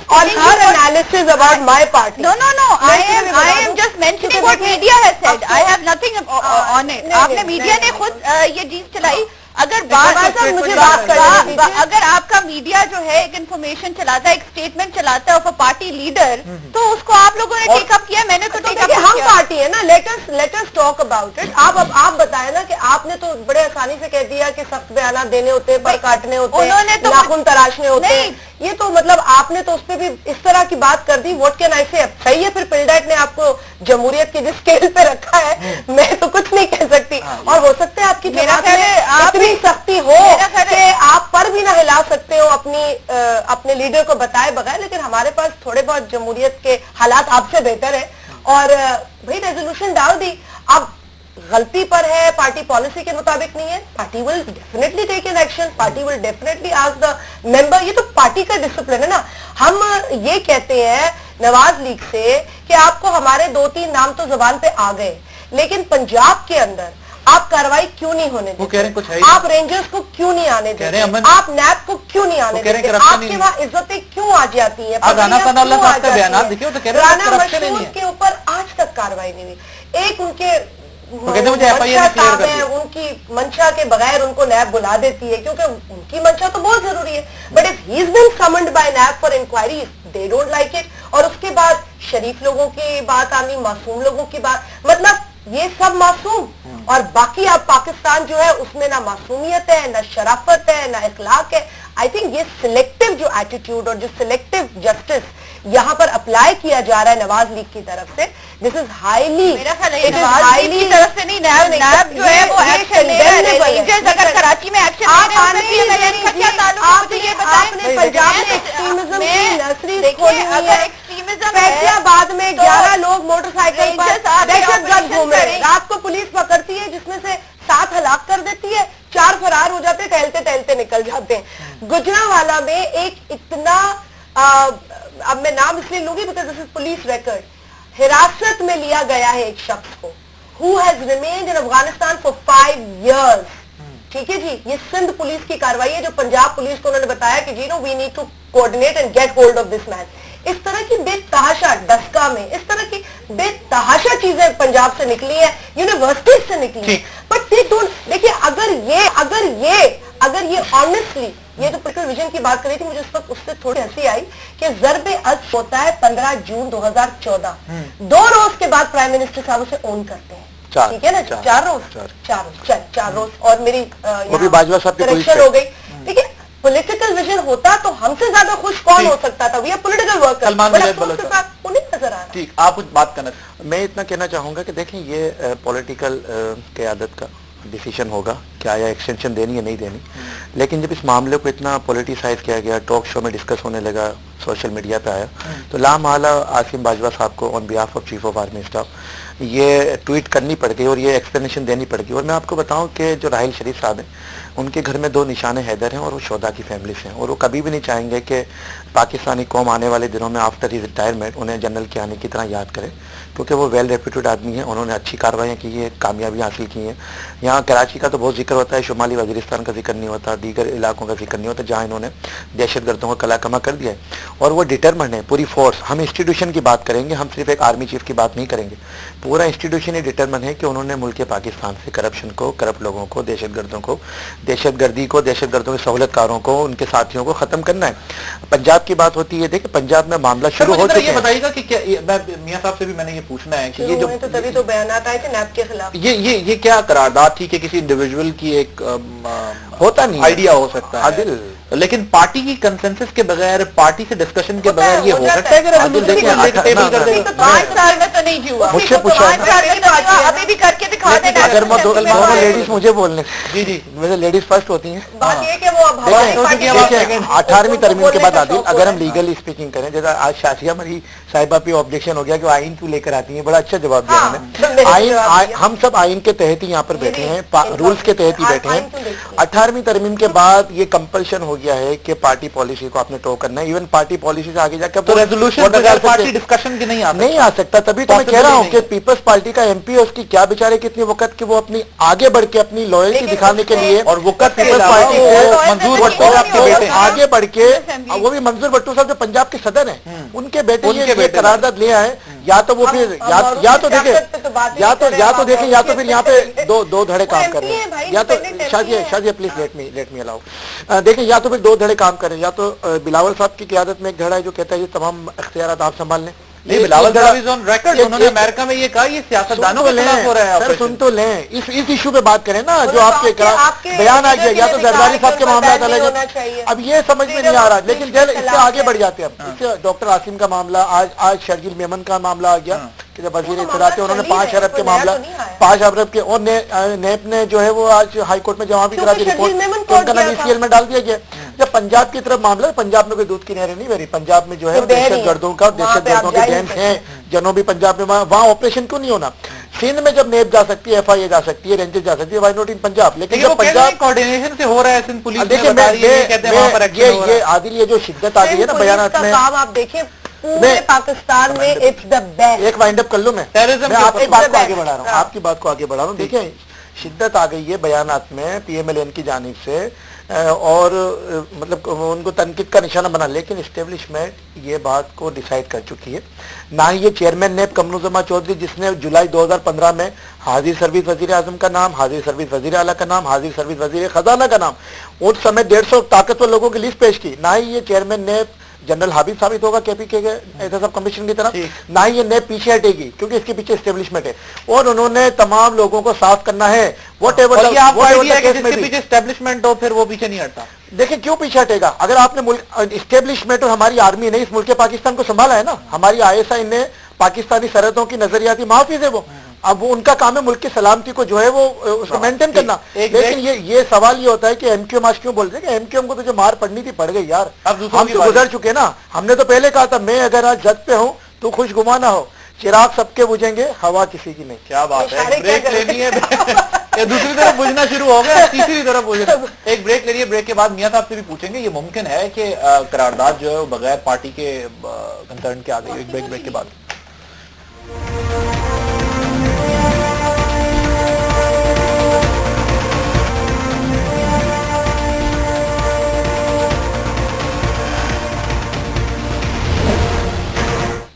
on her analysis about my party. No, I am just mentioning what media has said. I have nothing on it. आपने मीडिया ने खुद ये चीज चलाई اگر مجھے بات کرنے اگر آپ کا میڈیا جو ہے ایک انفارمیشن چلاتا ہے, ایک اسٹیٹمنٹ چلاتا ہے آف اے پارٹی لیڈر, تو اس کو آپ لوگوں نے ٹیک اپ کیا, میں نے تو ٹیک اپ کیا. ہم پارٹی ہے نا, let us talk about it. آپ بتائیں نا کہ آپ نے تو بڑے آسانی سے کہہ دیا کہ سخت بیانات دینے ہوتے ہیں, پر کاٹنے ہوتے ہیں, ناخن تراشنے ہوتے ہیں. یہ تو مطلب آپ نے تو اس پہ بھی اس طرح کی بات کر دی. واٹ کین آئی سے, صحیح ہے. پھر پلڈیٹ نے آپ کو جمہوریت کی جس اسکیل پہ رکھا ہے, میں تو کچھ نہیں کہہ سکتی. اور ہو سکتا ہے آپ کی جماعت میں اتنی سختی ہو کہ آپ پر بھی نہ ہلا سکتے ہو اپنے لیڈر کو بتائے بغیر, لیکن ہمارے پاس تھوڑے بہت جمہوریت کے حالات آپ سے بہتر ہے. اور بھائی ریزولوشن ڈال دی, اب غلطی پر ہے, پارٹی پالیسی کے مطابق نہیں ہے, party will definitely take an action, party will definitely ask the member. یہ تو پارٹی کا ڈسپلن ہے نا. ہم یہ کہتے ہیں نواز لیگ سے کہ آپ کو ہمارے 2-3 نام تو زبان پہ آ گئے, لیکن پنجاب کے اندر آپ کارروائی کیوں نہیں ہونے دیتے, آپ رینجرز کو کیوں نہیں آنے دیتے, آپ نیب کو کیوں نہیں آنے دیتے, آپ کے وہاں عزتیں کیوں آ جاتی ہیں, رانا مشہور کے اوپر آج تک کارروائی نہیں ہوئی. ایک ان کے ان کی منشا کے بغیر ان کو نیب بلا دیتی ہے, کیونکہ ان کی منشا تو بہت ضروری ہے. But if he is been summoned by NAB for inquiry, they don't like it. اور اس کے بعد شریف لوگوں کی بات آنی, معصوم لوگوں کی بات, مطلب یہ سب معصوم, اور باقی آپ پاکستان جو ہے اس میں نہ معصومیت ہے, نہ شرافت ہے, نہ اخلاق ہے. آئی تھنک یہ سلیکٹو جو ایٹیٹیوڈ اور جو سلیکٹو جسٹس یہاں پر اپلائی کیا جا رہا ہے نواز لیگ کی طرف سے, دس از ہائیلی, میرا خیال ہے کی طرف سے نہیں, نیب جو ہے وہ ایکشن لے رہا ہے. رینجرز اگر کراچی میں ایکشن لے رہے ہیں تو کیا تعلق ہے, مجھے یہ بتائیں. پنجاب میں ایکسٹریمزم کی نرسری کھولی ہوئی ہے. فیصلہ آباد میں 11 لوگ موٹر سائیکل پر دہشت گرد گھومے, رات کو پولیس پکڑتی ہے جس میں سے 7 ہلاک کر دیتی ہے, 4 فرار ہو جاتے, ٹہلتے ٹہلتے نکل جاتے ہیں. گجرانوالہ میں ایک اتنا, اب میں نام اس لیے لوں گی because this is police record, حراست میں لیا گیا ہے ایک شخص کو, who has remained in Afghanistan for 5 years. ٹھیک ہے جی, یہ سندھ پولیس کی کاروائی ہے جو پنجاب پولیس کو انہوں نے بتایا کہ جی no we need to coordinate and get hold of this man. اس طرح کی بے تحاشا ڈسکا میں اس طرح کی بے تحاشا چیزیں پنجاب سے نکلی ہیں, یونیورسٹیز سے نکلی ہیں. بٹ دے ڈونٹ, دیکھیے اگر یہ آنیسٹلی, یہ جو پولیٹیکل ویژن کی بات کر رہی تھی, مجھے اس وقت اس سے تھوڑی ہنسی آئی کہ ضرب عزف ہوتا ہے 15 جون 2014, 2 روز کے بعد پرائم منسٹر صاحب اسے اون کرتے ہیں. ٹھیک ہے نا, 4 روز, اور میری کریکشن ہو گئی. ٹھیک ہے, پولیٹیکل ویژن ہوتا تو ہم سے زیادہ خوش کون ہو سکتا تھا, وی آر پولیٹیکل ورکر, انہیں نظر آ رہا ہے. آپ کچھ بات کرنا, میں اتنا کہنا چاہوں گا کہ دیکھیں یہ پولیٹیکل قیادت کا ڈیسیشن ہوگا کہ آیا ایکسٹینشن دینی ہے نہیں دینی, لیکن جب اس معاملے کو اتنا پولیٹیسائز کیا گیا, ٹاک شو میں ڈسکس ہونے لگا, سوشل میڈیا پہ آیا, تو لامحالہ عاصم باجوہ صاحب کو on behalf of chief of army staff یہ ٹویٹ کرنی پڑ گئی اور یہ ایکسپلینیشن دینی پڑ گئی. اور میں آپ کو بتاؤں کہ جو راحیل شریف صاحب ہیں ان کے گھر میں 2 نشان حیدر ہیں اور وہ شہداء کی فیملی سے ہیں, اور وہ کبھی بھی نہیں چاہیں گے کہ پاکستانی قوم آنے والے دنوں میں آفٹر ہی ریٹائرمنٹ انہیں جنرل کے آنے کی طرح یاد کرے, کیونکہ وہ ویل ریپیوٹیڈ آدمی ہیں, انہوں نے اچھی کاروائیاں کی ہیں, کامیابیاں حاصل کی ہیں. یہاں کراچی کا تو بہت ذکر ہوتا ہے, شمالی وزیرستان کا ذکر نہیں ہوتا, دیگر علاقوں کا ذکر نہیں ہوتا جہاں انہوں نے دہشت گردوں کو کلا کما کر دیا ہے, اور وہ ڈٹرمنڈ ہے پوری فورس. ہم انسٹیٹیوشن کی بات کریں گے, ہم صرف ایک آرمی چیف کی بات نہیں کریں گے, پورا انسٹیٹیوشن یہ ڈٹرمنڈ ہے کہ انہوں نے ملک پاکستان سے کرپشن کو, کرپٹ لوگوں کو, دہشت گردوں کو, دہشت گردی کو, دہشت گردوں کے سہولت کاروں کو, ان کے ساتھیوں کو ختم کرنا ہے. پنجاب کی بات ہوتی ہے, دیکھیں پنجاب میں معاملہ شروع ہو چکا ہے. یہ بتائیے گا کہ میاں صاحب سے بھی میں نے یہ پوچھنا ہے کہ یہ جو تبھی تو بیانات آئے تھے نیب کے خلاف, یہ کیا قرارداد تھی کہ کسی انڈیویجول کی ایک ہوتا نہیں آئیڈیا ہو سکتا ہے, لیکن پارٹی کی کنسنسس کے بغیر, پارٹی سے ڈسکشن کے بغیر یہ ہو سکتا ہے کہ 5 سال میں تو نہیں ہوا, مجھ سے پوچھا ابھی بھی کر کے دکھا دینا. اگر دونوں لیڈیز مجھے بولنے, جی جی ویسے لیڈیز فرسٹ ہوتی ہیں. بات یہ کہ وہ 18ویں ترمیم کے بعد عادل, اگر ہم لیگلی اسپیکنگ کریں, جیسا آج شاشیہ مری صاحبہ پہ آبجیکشن ہو گیا کہ آئین کیوں لے کر آتی ہیں, بڑا اچھا جواب دیا انہوں نے. آئین, ہم سب آئین کے تحت ہی یہاں پر بیٹھے ہیں, رولز کے تحت ہی بیٹھے ہیں. 18ویں ترمیم کے بعد یہ کمپلشن ہو گیا ہے کہ پارٹی پالیسی کو آپ نے ٹو کرنا ہے. ایون پارٹی پالیسی سے آگے جا کے پارٹی ڈسکشن کی نہیں آ سکتا. تبھی تو میں کہہ رہا ہوں کہ پیپلز پارٹی کا ایم پی ہے, اس کی کیا بیچارے کتنی وقت کہ وہ اپنی آگے بڑھ کے اپنی لوئلٹی دکھانے کے لیے, اور وقت پیپلز پارٹی کو منظور بھٹو صاحب کے بیٹے آگے بڑھ کے, وہ بھی منظور بھٹو صاحب جو پنجاب کے صدر ہیں, ان کے بیٹے یہ قرارداد لے آئے یا تو وہ پھر یا تو دیکھیں یا تو دیکھیں یا تو پھر یہاں پہ دو دھڑے کام کر رہے ہیں، یا تو شاذیہ پلیز لیٹ می الاؤ، دیکھیں یا تو پھر دو دھڑے کام کر رہے ہیں، یا تو بلاول صاحب کی قیادت میں ایک دھڑا ہے جو کہتا ہے یہ تمام اختیارات آپ سنبھال لیں، نہیں بلاول صاحب از آن ریکارڈ، انہوں نے امریکہ میں یہ کہا یہ سیاستدانوں کے خلاف ہو رہا ہے، سر سن تو لیں، اس ایشو پہ بات کریں نا جو آپ کے بیان آ گیا، یا تو زرداری صاحب کے معاملات الگ ہیں، اب یہ سمجھ میں نہیں آ رہا، لیکن اس سے آگے بڑھ جاتے ہیں، اس سے ڈاکٹر عاصم کا معاملہ، آج شرجیل میمن کا معاملہ آ گیا کہ جب وزیر اطلاع تھے انہوں نے 5 ارب کے معاملہ 5 ارب کے، اور نیب نے جو ہے وہ آج ہائی کورٹ میں جمع بھی کرا دی رپورٹ، ان کا نام ECL میں ڈال دیا گیا۔ جب پنجاب کی طرف معاملہ ہے، پنجاب میں کوئی دودھ کی نہریں نہیں بہ رہی، پنجاب میں جو ہے دہشت گردوں کے ڈیمز ہیں، جنوبی پنجاب میں وہاں آپریشن کیوں نہیں ہونا؟ سندھ میں جب نیب جا سکتی ہے، FIA جا سکتی ہے، رینجز جا سکتی ہے، وائی ناٹ ان پنجاب؟ لیکن جب پنجاب کوارڈینیشن سے ہو رہا ہے، سندھ پولیس دیکھیں یہ عادل یہ جو شدت آ گئی ہے نا بیانات میں، آپ دیکھیں پورے پاکستان میں ایک وائنڈ اپ کر لوں میں آپ کی بات کو آگے بڑھا رہا ہوں، آپ کی بات کو آگے بڑھا رہا ہوں، دیکھیں شدت آ گئی ہے بیانات میں PMLN کی جانب سے، اور مطلب ان کو تنقید کا نشانہ بنا، لیکن اسٹیبلشمنٹ یہ بات کو ڈیسائیڈ کر چکی ہے، نہ ہی یہ چیئرمین نیب قمرالزمان چودھری جس نے جولائی 2015 میں حاضر سروس وزیر اعظم کا نام، حاضر سروس وزیر اعلیٰ کا نام، حاضر سروس وزیر خزانہ کا نام، اس سمے 150 طاقتور لوگوں کی لسٹ پیش کی، نہ ہی یہ چیئرمین نیب جنرل حابب ثابت ہوگا KPK کے احتساب کمیشن کی طرح، نہ ہی یہ نیب پیچھے ہٹے گی کیونکہ اس کے پیچھے اسٹیبلشمنٹ ہے، اور انہوں نے تمام لوگوں کو صاف کرنا ہے، واٹ ایور پیچھے اسٹیبلشمنٹ ہو پھر وہ پیچھے نہیں ہٹتا۔ دیکھیں کیوں پیچھے ہٹے گا؟ اگر آپ نے اسٹیبلشمنٹ اور ہماری آرمی نے اس ملک پاکستان کو سنبھالا ہے نا، ہماری ISI نے پاکستانی سرحدوں کی نظریاتی محافظ ہے وہ، اب وہ ان کا کام ہے ملک کی سلامتی کو جو ہے وہ اس کو مینٹین کرنا، لیکن یہ سوال یہ ہوتا ہے کہ MQM آج کیوں بولتے ہیں کہ MQM کو تو جو مار پڑنی تھی پڑ گئی یار، ہم تو گزر چکے نا، ہم نے تو پہلے کہا تھا میں اگر آج جگ پہ ہوں تو خوش گما نہ ہو، چراغ سب کے بجھیں گے، ہوا کسی کی نہیں۔ کیا بات ہے، بریک لینی ہے، دوسری طرف بجھنا شروع ہو گیا، تیسری طرف بجھنا، ایک بریک لے لیے، بریک کے بعد میاں صاحب سے بھی پوچھیں گے یہ ممکن ہے کہ قرارداد جو ہے وہ بغیر پارٹی کے کنسرن کے آ گئی؟ ایک بریک کے بعد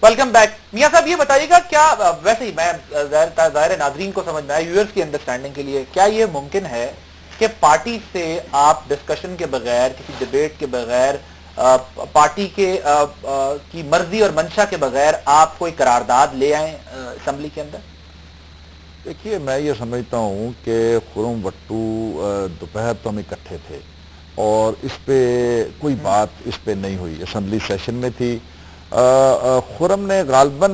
ویلکم بیک۔ میاں صاحب یہ بتائیے گا کیا ویسے ہی میں ظاہر ناظرین کو سمجھنا ہے، ویورز کی انڈرسٹینڈنگ کے لیے، کیا یہ ممکن ہے کہ پارٹی سے آپ ڈسکشن کے بغیر، کسی ڈیبیٹ کے بغیر، پارٹی کی مرضی اور منشا کے بغیر آپ کوئی قرارداد لے آئیں اسمبلی کے اندر؟ دیکھیے میں یہ سمجھتا ہوں کہ خرم وٹو دوپہر تو ہم اکٹھے تھے اور اس پہ کوئی بات اس پہ نہیں ہوئی، اسمبلی سیشن میں تھی، خرم نے غالباً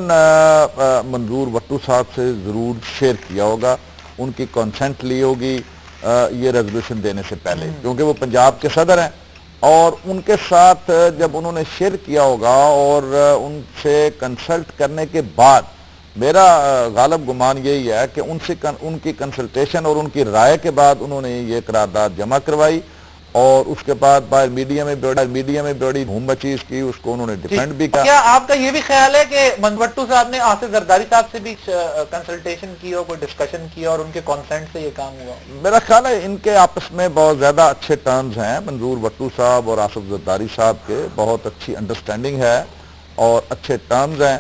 منظور وٹو صاحب سے ضرور شیئر کیا ہوگا، ان کی کنسنٹ لی ہوگی یہ ریزولوشن دینے سے پہلے، کیونکہ وہ پنجاب کے صدر ہیں، اور ان کے ساتھ جب انہوں نے شیئر کیا ہوگا اور ان سے کنسلٹ کرنے کے بعد میرا غالب گمان یہی ہے کہ ان کی کنسلٹیشن اور ان کی رائے کے بعد انہوں نے یہ قرارداد جمع کروائی، اور اس کے بعد باہر میڈیا میں بڑی دھوم مچی اس کی، اس کو انہوں نے ڈیفینڈ بھی کیا۔ کیا آپ کا یہ بھی خیال ہے کہ منوٹو صاحب نے آصف زرداری صاحب سے بھی کنسلٹیشن کی ہو، کوئی ڈسکشن کیا اور ان کے کانسنٹ سے یہ کام ہوا؟ میرا خیال ہے ان کے آپس میں بہت زیادہ اچھے ٹرمز ہیں، منظور وٹو صاحب اور آصف زرداری صاحب کے بہت اچھی انڈرسٹینڈنگ ہے اور اچھے ٹرمز ہیں،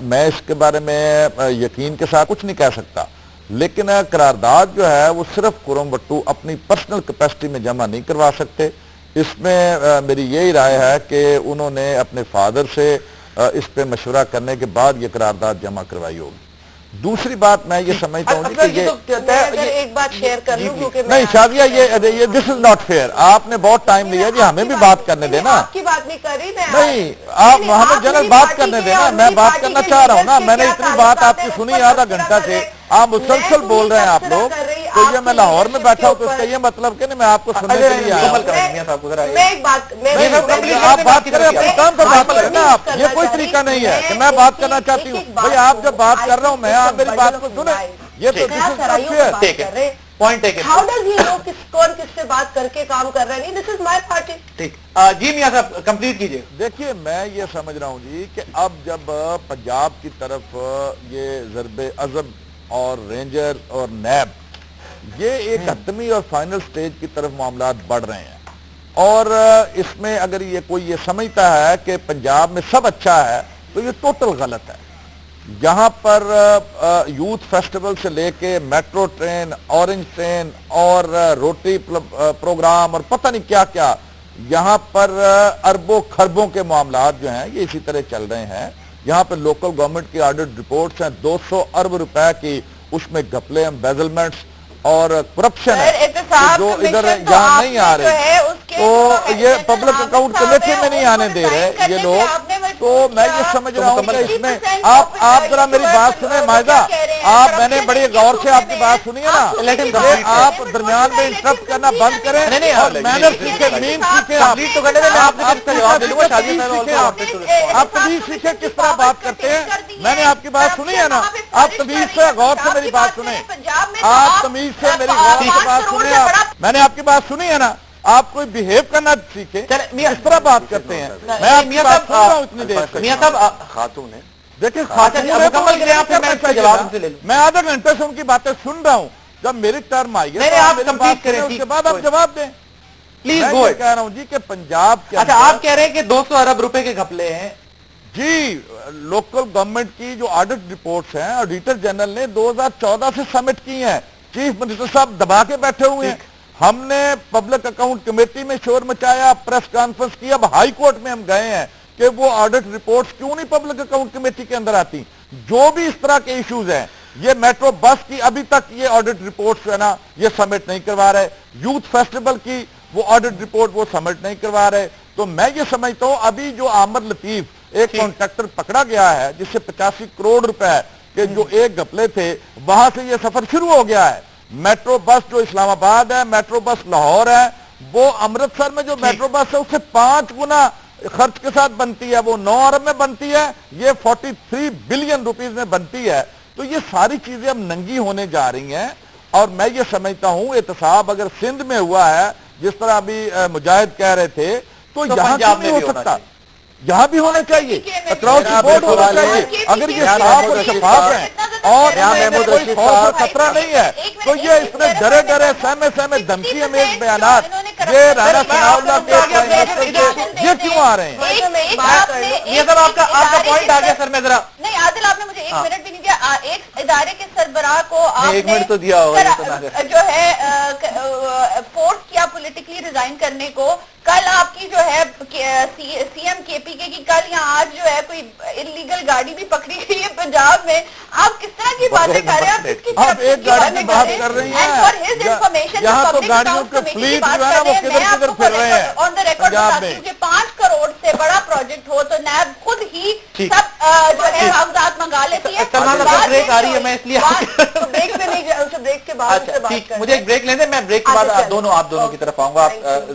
میں اس کے بارے میں یقین کے ساتھ کچھ نہیں کہہ سکتا، لیکن قرارداد جو ہے وہ صرف خرم وٹو اپنی پرسنل کیپیسٹی میں جمع نہیں کروا سکتے، اس میں میری یہی رائے ہے کہ انہوں نے اپنے فادر سے اس پہ مشورہ کرنے کے بعد یہ قرارداد جمع کروائی ہوگی۔ دوسری بات میں یہ سمجھتا ہوں کہ ایک بات شیئر کر لوں کیونکہ نہیں شادیہ یہ دس از ناٹ فیئر، آپ نے بہت ٹائم لیا جی، ہمیں بھی بات کرنے دینا، آپ کی بات نہیں کر رہی نہیں آپ ہمیں جنرل بات کرنے دینا، میں بات کرنا چاہ رہا ہوں نا، میں نے اتنی بات آپ کی سنی آدھا گھنٹہ سے، آپ مسلسل بول رہے ہیں آپ لوگ، تو یہ میں لاہور میں بیٹھا ہوں تو اس کا یہ مطلب کہ نہیں میں آپ کو سننے کے لیے آیا ہوں، آپ بات کریں اپنے کام پر بات کریں نا، آپ یہ کوئی طریقہ نہیں ہے کہ میں بات کرنا چاہتی ہوں، بھائی آپ جب بات کر رہا ہوں میں آپ میری بات کو سنیں، یہ تو کون کس سے بات کر کے کام کر رہا ہے، نہیں دس از مائی پارٹی۔ ٹھیک جی میاں صاحب کمپلیٹ کیجئے۔ دیکھیے میں یہ سمجھ رہا ہوں جی کہ اب جب پنجاب کی طرف یہ ضرب عضب اور رینجر اور نیب یہ ایک حتمی اور فائنل سٹیج کی طرف معاملات بڑھ رہے ہیں، اور اس میں اگر یہ کوئی یہ سمجھتا ہے کہ پنجاب میں سب اچھا ہے تو یہ ٹوٹل غلط ہے، यहाँ पर यूथ फेस्टिवल से लेके मेट्रो ट्रेन, ऑरेंज ट्रेन और रोटी प्रोग्राम और पता नहीं क्या क्या, यहाँ पर अरबों खरबों के मामलात जो हैं ये इसी तरह चल रहे हैं। यहाँ पर लोकल गवर्नमेंट की ऑडिट रिपोर्ट्स हैं 200 अरब रुपए की, उसमें घपले, एम्बेजलमेंट्स और करप्शन है जो इधर यहाँ नहीं आ रहे, तो ये पब्लिक अकाउंट कमेटी में नहीं आने दे रहे ये लोग। तो मैं ये समझ रहा हूँ कि इसमें आप जरा मेरी बात सुने माहिदा, आप मैंने बड़े गौर से आपकी बात सुनी है ना, आप दरमियान में इंटरप्ट करना बंद करें और मैनर सीखे, मीन सीखे, आप तमीज सीखे किस तरह बात करते हैं। मैंने आपकी बात सुनी है ना, आप तमीज से गौर से मेरी बात सुने, आप तमीज से मेरी गौर से बात सुने, मैंने आपकी बात सुनी है ना, आप कोई बिहेव करना सीखे, इस तरह बात करते हैं। मैं आपकी बात सुन रहा हूँ इतनी देर से। मियां साहब खातून है, देखिए खातून है तो मैं आधा घंटे से उनकी बातें सुन रहा हूँ, जब मेरी टर्म आई है आप कंप्लीट करें, उसके बाद आप जवाब दें प्लीज। मैं कह रहा हूँ जी कि पंजाब के, अच्छा आप कह रहे हैं कि 200 अरब रुपए के घपले हैं जी। लोकल गवर्नमेंट की जो ऑडिट रिपोर्ट्स हैं ऑडिटर जनरल ने 2014 से सबमिट की हैं, चीफ मिनिस्टर साहब दबा के बैठे हुए हैं। हमने पब्लिक अकाउंट कमेटी में शोर मचाया, प्रेस कॉन्फ्रेंस की, अब हाई कोर्ट में हम गए हैं कि वो ऑडिट रिपोर्ट्स क्यों नहीं पब्लिक अकाउंट कमेटी के अंदर आती। जो भी इस तरह के इश्यूज हैं, ये मेट्रो बस की अभी तक ये ऑडिट रिपोर्ट्स है ना ये सबमिट नहीं करवा रहे, यूथ फेस्टिवल की वो ऑडिट रिपोर्ट वो सबमिट नहीं करवा रहे। तो मैं ये समझता हूं अभी जो आमर लतीफ एक कॉन्ट्रैक्टर पकड़ा गया है जिससे 85 करोड़ रुपए के जो एक घपले थे, वहां से ये सफर शुरू हो गया है। मेट्रो बस जो इस्लामाबाद है, मेट्रो बस लाहौर है, वो अमृतसर में जो मेट्रो बस है उससे 5 गुना खर्च के साथ बनती है, वो 9 अरब में बनती है, ये 43 बिलियन रुपीस में बनती है। तो ये सारी चीजें अब नंगी होने जा रही हैं और मैं ये समझता हूं एहतसाब अगर सिंध में हुआ है जिस तरह अभी मुजाहिद कह रहे थे, तो यहां क्यों नहीं हो सकता, यहां भी होना चाहिए, अक्रॉस द बोर्ड होना चाहिए। अगर ये साफ और शफाफ है और कोई खौफ और खतरा नहीं है, तो ये इसमें डरे डरे सहमे धमकी अमेज बयानात ये राणा सनाउल्लाह के ये क्यों आ रहे हैं। ये सब आपका पॉइंट आ गया सर। मैं जरा नहीं आदिल, आपने मुझे एक मिनट भी नहीं दिया। एक इदारे के सरबराह को आपने 1 मिनट तो दिया होगा जो है फोर्स किया पॉलिटिकली रिजाइन करने को। कल आपकी जो है सीएम केपीके की कल या आज जो है कोई इलीगल गाड़ी भी पकड़ी गई है पंजाब में। आप किस तरह की बातें कर रहे हैं? आप एक गाड़ी की बात कर रही हैं, यहाँ तो गाड़ियों के फ्लीट जो है ना वो किधर किधर फिर रहे हैं ऑन द रिकॉर्ड बताती हूँ कि 5 करोड़ से बड़ा प्रोजेक्ट हो तो नैब खुद ही सब जो है कागजात मंगा लेती है। ब्रेक आ रही है, मैं इसलिए ब्रेक पे नहीं, ब्रेक के बाद मुझे एक ब्रेक लेने, मैं ब्रेक के बाद आप दोनों की तरफ आऊंगा। आप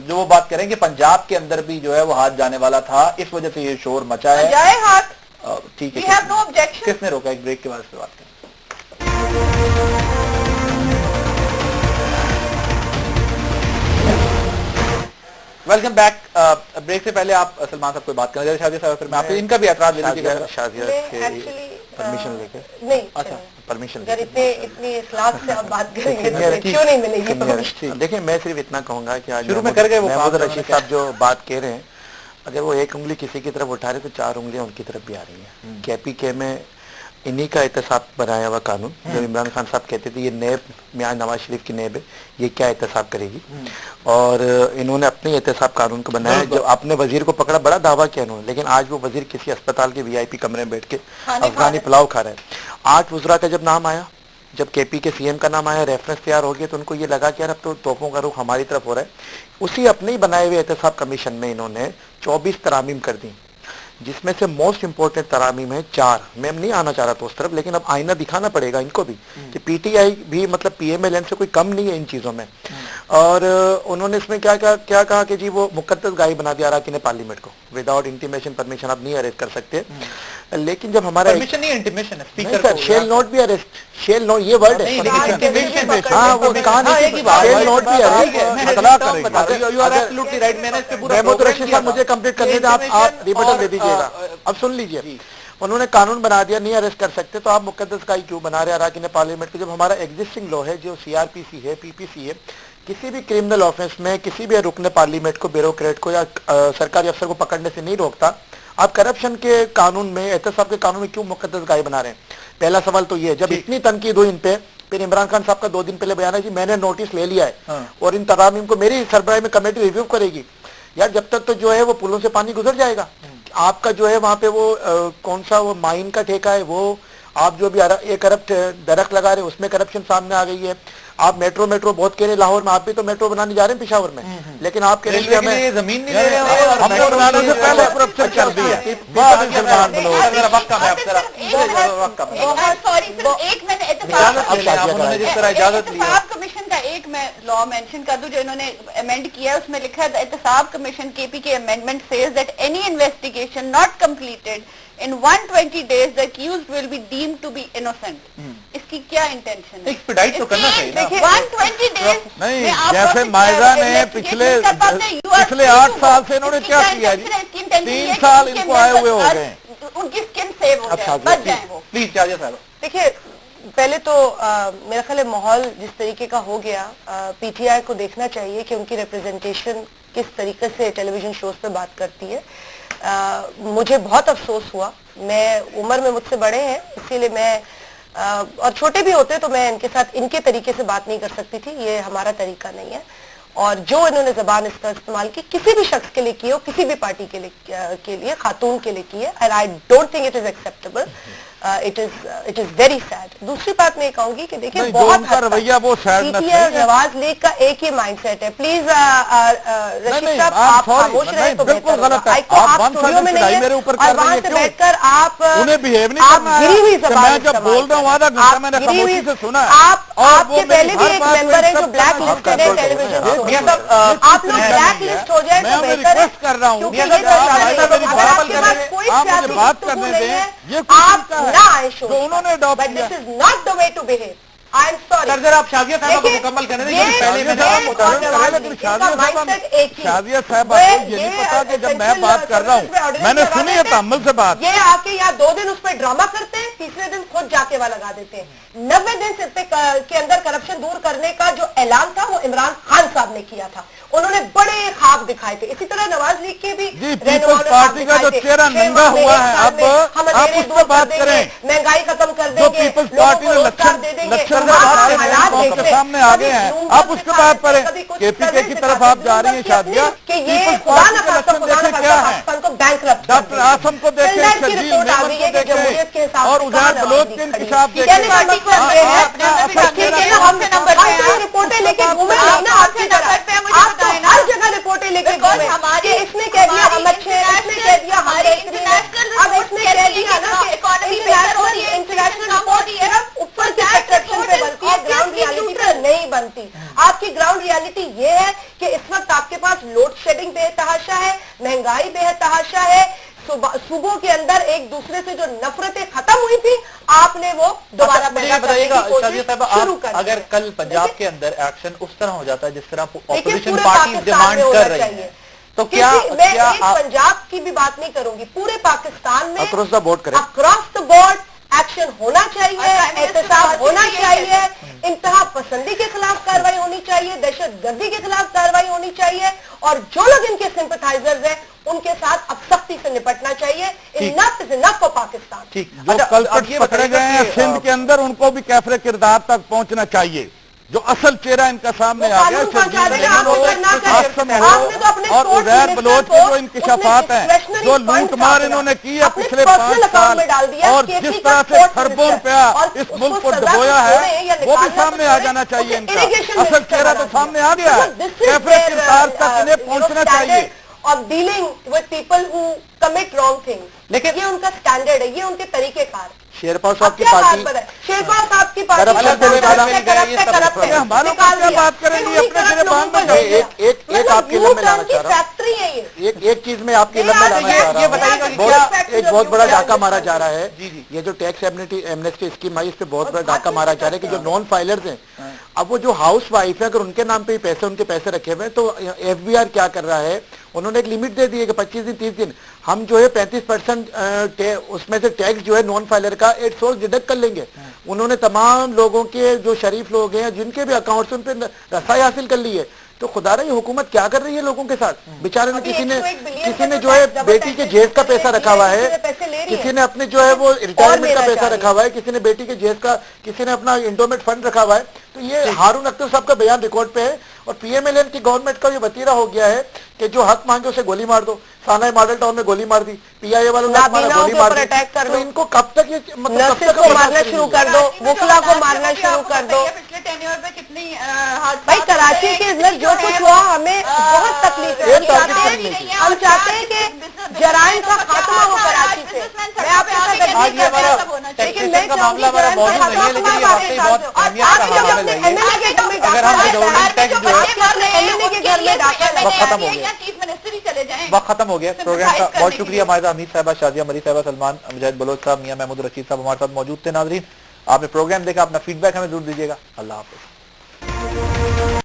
जो वो बात करेंगे पंजाब के अंदर भी जो है वो हाथ जाने वाला था, इस वजह से ये शोर मचा है। जाए हाथ, ठीक है, किसने रोका? एक ब्रेक के बाद इस पे बात करें। Welcome back. ब्रेक से पहले आप सलमान साहब कोई बात करना चाहते शादी साहब, फिर मैं आप इनका भी एतराज ले लीजिएगा। परमिशन लेके नहीं, अच्छा परमिशन अगर इतनी इखलास से आप बात करेंगे तो क्यों नहीं मिलेगी। देखिए मैं सिर्फ इतना कहूंगा कि आज शुरू में कर गए वो महमूद रशीद साहब जो बात कह रहे हैं, अगर वो एक उंगली किसी की तरफ उठा रहे तो 4 उंगलियां उनकी तरफ भी आ रही हैं। केपीके में इन्हीं का एहतसाब बनाया हुआ कानून, जब इमरान खान साहब कहते थे ये नेब मियां नवाज शरीफ की नेब है, ये क्या एहतसाब करेगी, और इन्होंने अपने एहतसाब कानून को बनाया। जो आपने वजीर को पकड़ा, बड़ा दावा किया इन्होंने, लेकिन आज वो वजीर किसी अस्पताल के वीआईपी कमरे में बैठ के अफगानी पुलाव खा रहे हैं। 8 वज़रा का जब नाम आया, जब केपी के सीएम का नाम आया, रेफरेंस तैयार हो गया, तो उनको ये लगा कि यार अब तो तोपों का रुख हमारी तरफ हो रहा है। उसी अपने ही बनाए हुए एहतसाब कमीशन में इन्होंने 24 तरामीम कर दी, जिसमें से मोस्ट इंपोर्टेंट तरामीम है 4। मैं नहीं आना चाह रहा था उस तरफ, लेकिन अब आईना दिखाना पड़ेगा इनको भी कि पीटीआई भी मतलब पीएमएलएन से कोई कम नहीं है इन चीजों में। और उन्होंने इसमें क्या कहा कि जी वो मुकद्दस गाय बना दिया अरकान पार्लियामेंट को, विदाउट इंटीमेशन परमिशन आप नहीं अरेस्ट कर सकते। लेकिन जब हमारा परमिशन नहीं, इंटीमेशन है, स्पीकर को शेल नोट भी अरेस्ट, शेल नोट ये वर्ड है, हाँ वो कहा नहीं, शेल नोट भी अरेस्ट। महमूद रशीद साहब मुझे कंप्लीट करने दें, आप रिबटल दे दीजिएगा। अब सुन लीजिए, उन्होंने कानून बना दिया नहीं अरेस्ट कर सकते, तो आप मुकद्दस गाय क्यों बना रहे अरकान पार्लियामेंट को, जब हमारा एग्जिस्टिंग लॉ है जो सीआरपीसी है, पीपीसी है, किसी भी क्रिमिनल ऑफेंस में किसी भी रुकने पार्लियामेंट को, ब्यूरोक्रेट को या सरकारी अफसर को पकड़ने से नहीं रोकता। आप करप्शन के कानून में, एहतसाब के कानून में क्यों मुकद्दस गाय बना रहे हैं? पहला सवाल तो ये है। जब इतनी तनकीद हुई इन पे, फिर इमरान खान साहब का 2 दिन पहले बयान है जी मैंने नोटिस ले लिया है और इन तरामीम को मेरी सरबराही में कमेटी रिव्यू करेगी। यार जब तक तो जो है वो पुलों से पानी गुजर जाएगा। आपका जो है वहां पे वो कौन सा वो माइन का ठेका है, वो आप जो भी एक अरब दरख्त लगा रहे हैं उसमें करप्शन सामने आ गई है। आप मेट्रो बहुत कह रहे हैं लाहौर में, आप भी तो मेट्रो बनाने जा रहे हैं पेशावर में, लेकिन आप कह रहे हैं हमें जमीन नहीं दे रहे हैं और हमने बनाने से पहले करप्शन कर दी है। बाद में सलमान बलोच जिस तरह इजाजत ली है। कमीशन का एक मैं लॉ मेंशन कर दूं जो इन्होंने अमेंड किया है, उसमें लिखा है Ehtesab commission KPK amendment says that any investigation not completed in 120 days the accused will be deemed to be innocent। इसकी क्या इंटेंशन है? एक्सपेडाइट तो करना चाहिए ना। 120 days नहीं, जैसे माइजा ने पिछले 8 साल से इन्होंने क्या किया जी, 3 साल इनको आए हुए हो गए, उनकी स्किन सेव हो जाए, बच जाए वो। प्लीज जाजिया साहब। देखिए पहले तो मेरा ख्याल है माहौल जिस तरीके का हो गया, पीटीआई को देखना चाहिए कि उनकी रिप्रेजेंटेशन किस तरीके से टेलीविजन शोज पे बात करती है। मुझे बहुत अफसोस हुआ, मैं उम्र में मुझसे बड़े हैं इसीलिए मैं और छोटे भी होते तो मैं इनके साथ इनके तरीके से बात नहीं कर सकती थी, ये हमारा तरीका नहीं है। और जो इन्होंने जबान इसका इस्तेमाल की किसी भी शख्स के लिए की हो, किसी भी पार्टी के लिए खातून के लिए की है, and I don't think it is acceptable, it is very sad. दूसरी बात मैं कहूंगी कि देखिए बहुत रवैया वो नवाज लीग का एक ही माइंडसेट है। प्लीज रशीद साहब आप खामोश रहे तो बिल्कुल गलत है। आप स्टूडियो में नहीं मेरे ऊपर और वहां से बैठकर आप उन्हें बिहेव नहीं करना है। मैं जब बोल रहा हूँ आधा घंटा मैंने खामोशी से सुना। आपके पहले भी एक मेंबर है जो ब्लैक लिस्टेड है टेलीविजन शो, आप लोग ब्लैक लिस्ट हो जाए तो बेहतर है। कर रहा हूँ कोई बात करने दें, ये आप ना आए शो, जो उन्होंने adopt but this is not the way to behave. I am sorry sir, आप शाजिया साहब को मुकम्मल करने दें। पहले मैंने शाजिया साहब आपको ये नहीं पता कि जब मैं बात कर रहा हूँ मैंने सुनी है तहम्मुल से बात, ये आके यहाँ 2 दिन उस पर ड्रामा करते हैं, तीसरे दिन खुद जाके वहां लगा देते हैं। 90 दिन के अंदर करप्शन दूर करने का जो ऐलान था वो इमरान खान साहब ने किया था, उन्होंने बड़े ख्वाब दिखाए थे। इसी तरह नवाज लीग के भी पीपल्स पार्टी का जो चेहरा नंगा हुआ है, अब आप उस पर बात करें, महंगाई खत्म कर जो देंगे, पीपल्स पार्टी ने लक्षण सामने आ गए हैं, आप उसके बाद पर केपीके की तरफ आप जा रही हैं शादिया कि ये खुदा न खास्ता क्या है, पाकिस्तान को बैंकरप्ट डॉक्टर आसम को देखें, शर्जील मेमन को देखें और उजैर बलोच के इंकशाफ देखें। रिपोर्टें लेके घूमे हर जगह रिपोर्टें लेके घूमे, इसने कह दिया हम अच्छे हैं, इसने कह दिया हमारे, अब इसने कह दिया ना इंटरनेशनल रिपोर्ट सिर्फ ऊपर के सेक्शन पे बनती है, ग्राउंड रियलिटी पे नहीं बनती। आपकी ग्राउंड रियलिटी ये है कि इस वक्त आपके पास लोड शेडिंग बेतहाशा है, महंगाई बेतहाशा है, सूबों के अंदर एक दूसरे से जो नफरतें खत्म हुई थी आपने वो दोबारा बताइएगा शाजिया साहब, अगर कल पंजाब के अंदर एक्शन उस तरह हो जाता है जिस तरह ऑपोजिशन पार्टी डिमांड कर रही है, तो क्या पंजाब की भी बात नहीं करूंगी, पूरे पाकिस्तान में अक्रॉस द बोर्ड एक्शन होना चाहिए, एहतसाब होना चाहिए, इंतहा पसंदी के खिलाफ कार्रवाई होनी चाहिए, दहशत गर्दी के खिलाफ कार्रवाई होनी चाहिए, और जो लोग इनके सिंपैथाइजर्स हैं उनके साथ अब सख्ती से निपटना चाहिए। Enough is enough for Pakistan. ठीक, जो कल्प्रिट्स पकड़े गए हैं सिंध के अंदर उनको भी कैफरे किरदार तक पहुंचना चाहिए। जो असल चेहरा इनका सामने आ गया, और उजैर बलोच के जो इंकशाफात हैं, जो लूटमार इन्होंने की है पिछले 5 साल, और जिस तरह से खरबों रुपया इस मुल्क को डुबोया है, वो भी सामने आ जाना चाहिए। इनका असल चेहरा तो सामने आ गया है, कैफरे किरदार तक इन्हें पहुंचना चाहिए। of dealing with people who commit wrong things, लेकिन ये उनका स्टैंडर्ड है, ये उनके तरीकेकार। शेरपाल साहब की पार्टी, शेरपाल साहब की पार्टी हमारे क्या बात करेंगे अपने गिरबान में। एक आपकी इल्म में लाना चाह रहा हूँ, एक चीज में आपकी इल्म में लाना चाह रहा हूँ। एक बहुत बड़ा डाका मारा जा रहा है, ये जो टैक्स एमनेस्टी स्कीम आई, इस पे बहुत बड़ा डाका मारा जा रहा है कि जो नॉन फाइलर्स हैं, अब वो जो हाउस वाइफ है, अगर उनके नाम पे पैसे उनके पैसे रखे हुए हैं, तो एफबीआर क्या कर रहा है, उन्होंने एक लिमिट दे दी है कि 25 दिन 30 दिन हम जो है 35% उसमें से टैक्स जो है नॉन फाइलर का एट सोर्स डिडक्ट कर लेंगे। उन्होंने तमाम लोगों के जो शरीफ लोग हैं जिनके भी अकाउंट्स उन पर रसाई हासिल कर ली है, तो खुदारा ये हुकूमत क्या कर रही है लोगों के साथ? बेचारे ने अभी किसी 101 बिलियन ने का जो है टैक्स बेटी के जेब का पैसा रखा हुआ है, पैसे ले रही है। किसी ने अपने जो है वो रिटायरमेंट का लेना पैसा चाह रही रखा हुआ है, किसी ने बेटी के जेब का, किसी ने अपना इंडोमेंट फंड रखा हुआ है। तो ये हारून अख्तर साहब का बयान रिकॉर्ड पे है और पीएमएलएन की गवर्नमेंट का ये वतीरा हो गया है कि जो हक मांगे उसे गोली मार दो। साना मॉडल टाउन में गोली मार दी, पीआईए वालों ने गोली मार दी, अटैक कर तो दो, इनको कब तक ये मतलब कब नर्सेस तक को मारना शुरू कर दो, वुकला को मारना शुरू कर दो। पिछले टेन्योर पे कितनी भाई कराची के अंदर जो कुछ हुआ हमें बहुत तकलीफ है। हम चाहते हैं कि जराइम का खात्मा हो कराची से। मैं आपके साथ आज ये हमारा टैक्सेशन का मामला हमारा मौजूद नहीं है, लेकिन ये वाकई बहुत अहमियत का हामिल है ये। अगर हम विदआउट टैक्स जो है एमएलए के घर में दाखिल वक्त खत्म हो गया, चीफ मिनिस्टर ही चले जाएं। वक्त खत्म हो गया प्रोग्राम का। बहुत शुक्रिया माहिदा हमीद साहबा, शाजिया मरी साहबा, सलमान मुजाहिद बलोच साहब, मियां महमूद रशीद साहब हमारे साथ मौजूद थे। नाजरीन, आपने प्रोग्राम देखा, अपना फीडबैक हमें जरूर दीजिएगा। अल्लाह हाफिज।